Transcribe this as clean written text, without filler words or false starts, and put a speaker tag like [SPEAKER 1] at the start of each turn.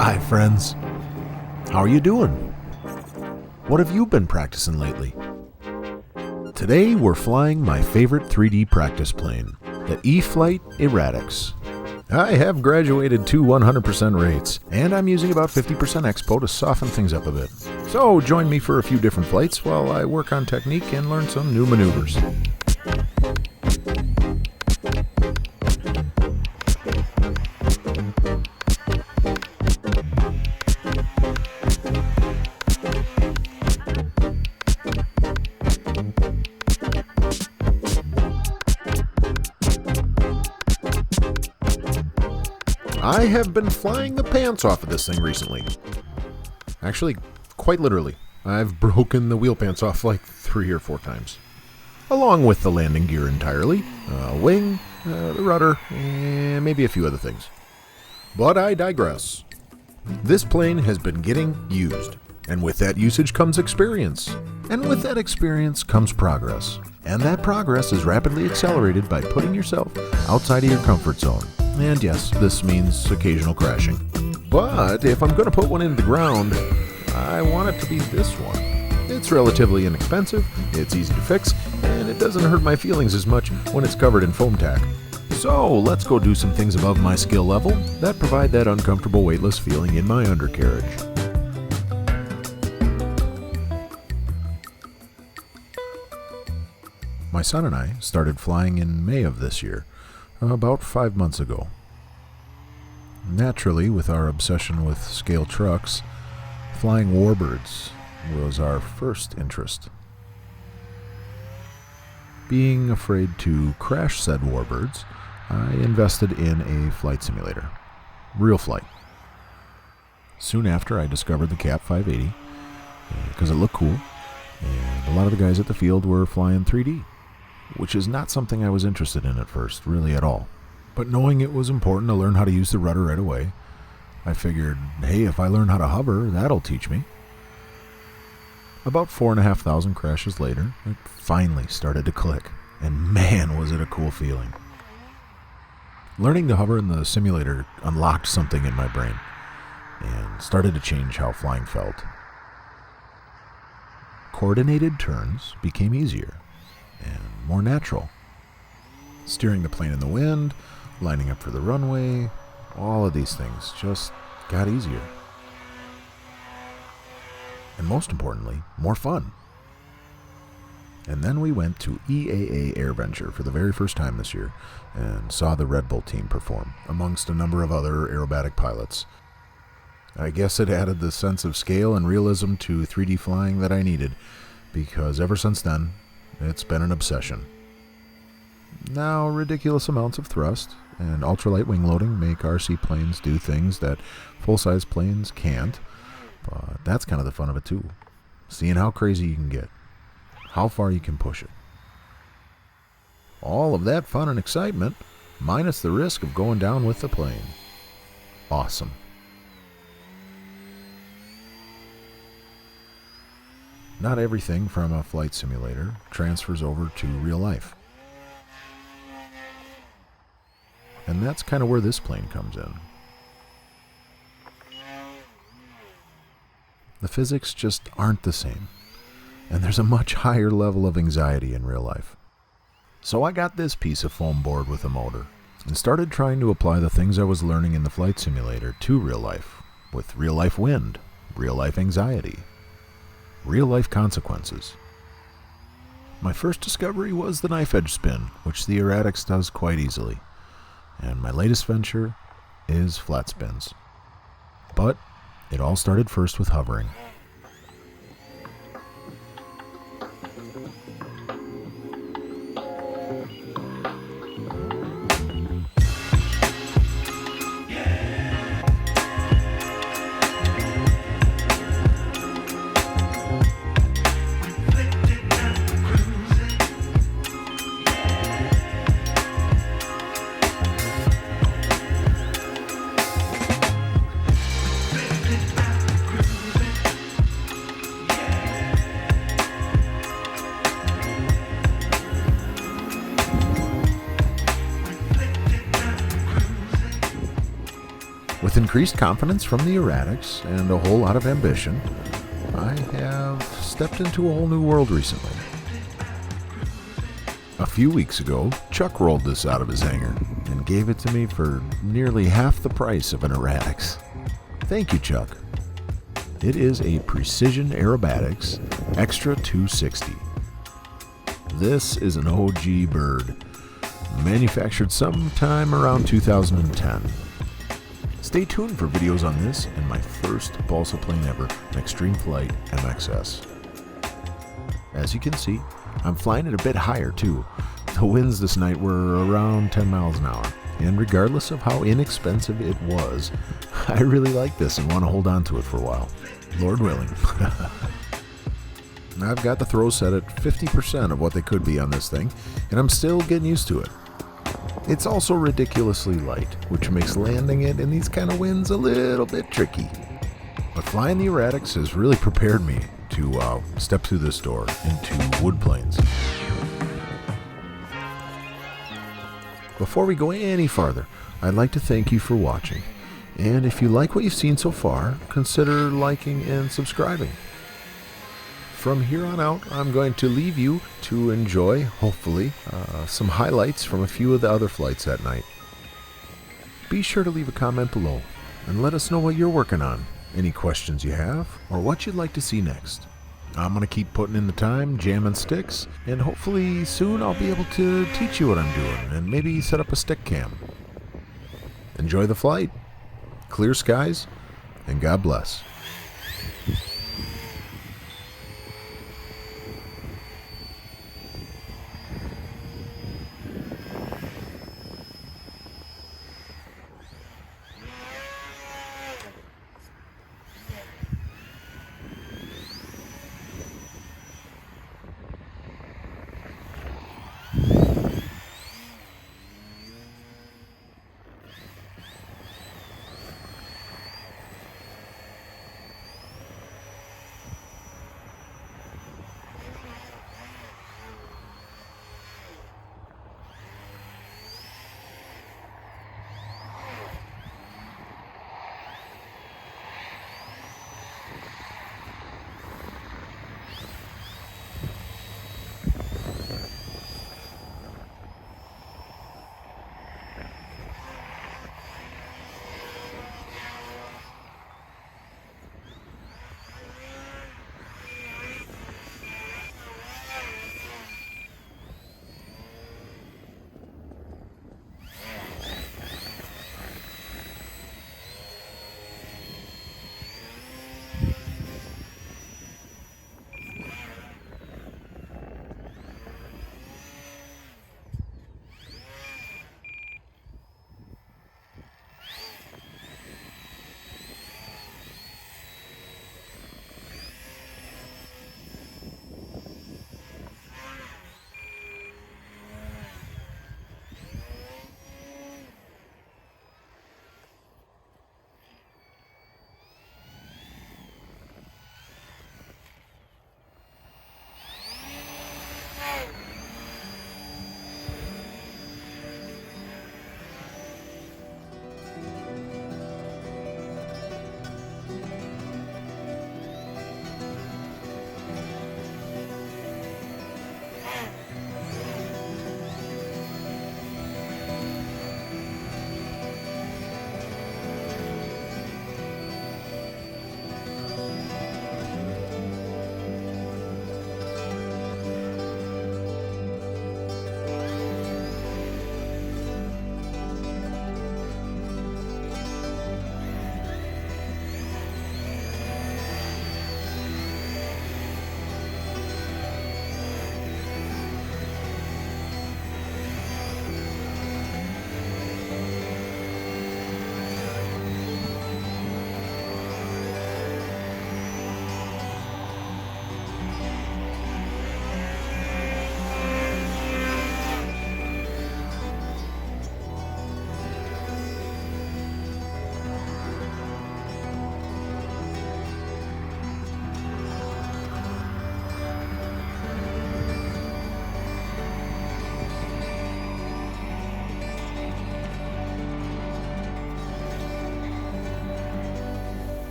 [SPEAKER 1] Hi, friends. How are you doing? What have you been practicing lately? Today, we're flying my favorite 3D practice plane, the E-Flite Eratix. I have graduated to 100% rates, and I'm using about 50% expo to soften things up a bit. So join me for a few different flights while I work on technique and learn some new maneuvers. I have been flying the pants off of this thing recently. Actually, quite literally. I've broken the wheel pants off like 3 or 4 times. Along with the landing gear entirely, wing, the rudder, and maybe a few other things. But I digress. This plane has been getting used, and with that usage comes experience. And with that experience comes progress. And that progress is rapidly accelerated by putting yourself outside of your comfort zone. And yes, this means occasional crashing. But if I'm going to put one into the ground, I want it to be this one. It's relatively inexpensive, it's easy to fix, and it doesn't hurt my feelings as much when it's covered in foam tack. So let's go do some things above my skill level that provide that uncomfortable weightless feeling in my undercarriage. My son and I started flying in May of this year, about 5 months ago. Naturally, with our obsession with scale trucks, flying warbirds was our first interest. Being afraid to crash said warbirds, I invested in a flight simulator, real flight. Soon after, I discovered the Cap 580 because it looked cool, and a lot of the guys at the field were flying 3D. Which is not something I was interested in at first, really at all. But knowing it was important to learn how to use the rudder right away, I figured, hey, if I learn how to hover, that'll teach me. About 4,500 crashes later, it finally started to click, and man, was it a cool feeling. Learning to hover in the simulator unlocked something in my brain, and started to change how flying felt. Coordinated turns became easier and more natural. Steering the plane in the wind, lining up for the runway, all of these things just got easier. And most importantly, more fun. And then we went to EAA AirVenture for the very first time this year and saw the Red Bull team perform, amongst a number of other aerobatic pilots. I guess it added the sense of scale and realism to 3D flying that I needed, because ever since then, it's been an obsession. Now, ridiculous amounts of thrust and ultralight wing loading make RC planes do things that full-size planes can't, but that's kind of the fun of it too. Seeing how crazy you can get, how far you can push it. All of that fun and excitement, minus the risk of going down with the plane. Awesome. Not everything from a flight simulator transfers over to real life. And that's kind of where this plane comes in. The physics just aren't the same, and there's a much higher level of anxiety in real life. So I got this piece of foam board with a motor, and started trying to apply the things I was learning in the flight simulator to real life, with real life wind, real life anxiety, real-life consequences. My first discovery was the knife edge spin, which the Aerobatics does quite easily. And my latest venture is flat spins. But it all started first with hovering. With increased confidence from the Eratix and a whole lot of ambition, I have stepped into a whole new world recently. A few weeks ago, Chuck rolled this out of his hangar and gave it to me for nearly half the price of an Aerobatics. Thank you, Chuck. It is a Precision Aerobatics Extra 260. This is an OG bird, manufactured sometime around 2010. Stay tuned for videos on this and my first balsa plane ever, an E-Flite MXS. As you can see, I'm flying it a bit higher too. The winds this night were around 10 miles an hour, and regardless of how inexpensive it was, I really like this and want to hold on to it for a while. Lord willing. I've got the throws set at 50% of what they could be on this thing, and I'm still getting used to it. It's also ridiculously light, which makes landing it in these kind of winds a little bit tricky. But flying the Aerobatics has really prepared me to step through this door into wood planes. Before we go any farther, I'd like to thank you for watching. And if you like what you've seen so far, consider liking and subscribing. From here on out, I'm going to leave you to enjoy, hopefully, some highlights from a few of the other flights that night. Be sure to leave a comment below and let us know what you're working on, any questions you have, or what you'd like to see next. I'm going to keep putting in the time, jamming sticks, and hopefully soon I'll be able to teach you what I'm doing and maybe set up a stick cam. Enjoy the flight, clear skies, and God bless.